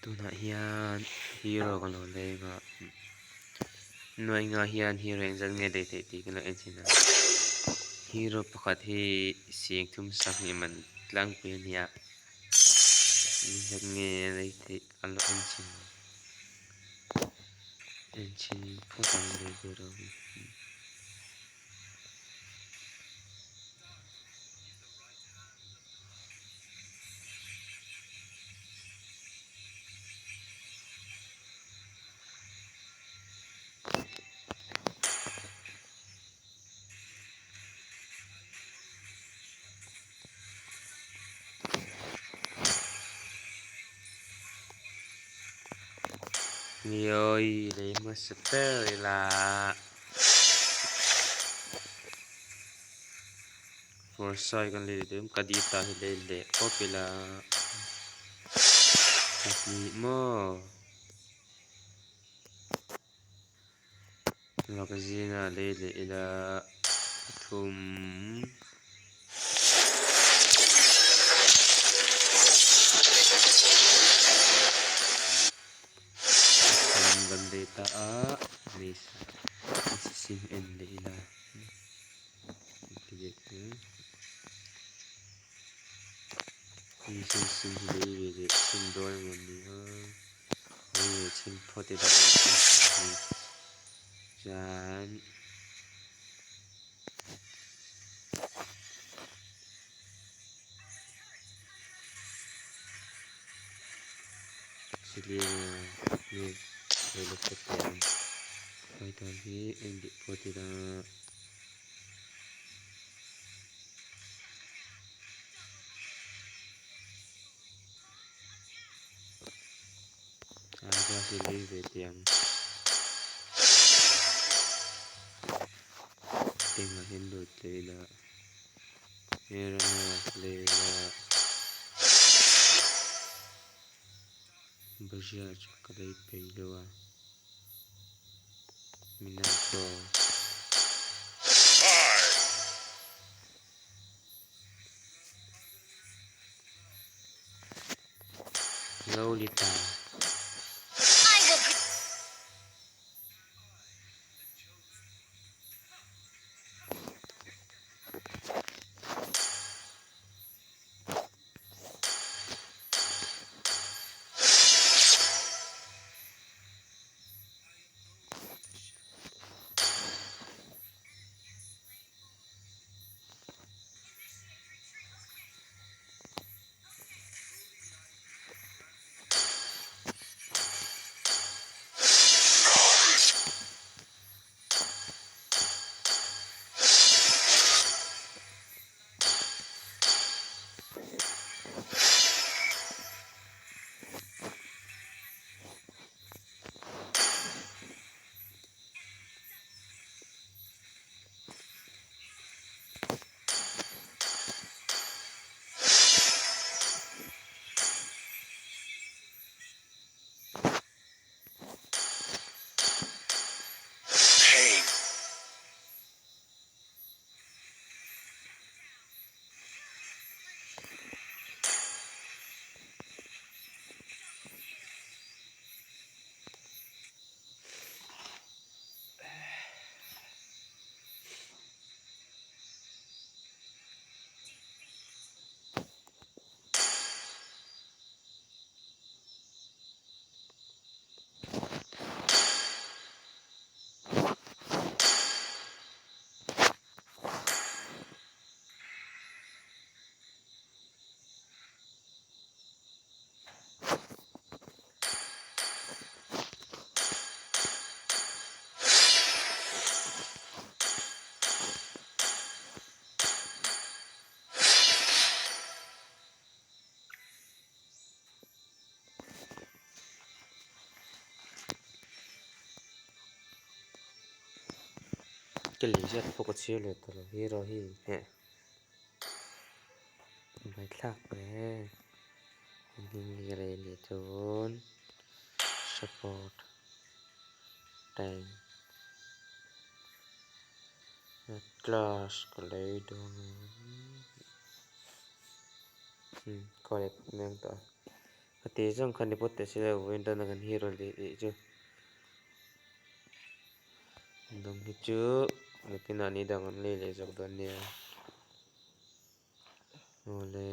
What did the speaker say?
tuna hian hero kan lo lenga noi nga hian hero engzan nge dei te ti kan lo enchina hero pakhat hi sieng thum sak ni man tlang pe nia nge dei te kan lo enchin photang le bero Yoi, lấy một super là Forsyth kan le dem kadita hele opila ni mo magazina le ila thum gandeta a nis sim en le ila sim le sim doi mon ni ha oi sim phote da jan sili ni le phote oi ta hi en di phote da ada sili ve tiang tenga hendo le ila era le la Bajaj kadai peiloa Minato Lolita cái lý do phục chiếuเลยตัวhero hi heไม่ทักเลยนี่อะไรเนี่ยจน support แต่ง class ก็เลยโดนก็เลยเมืองต่อ ate jong khani potte sila winter na kan hero le chu dong hi chu lekin ani dang le le jok don ne ole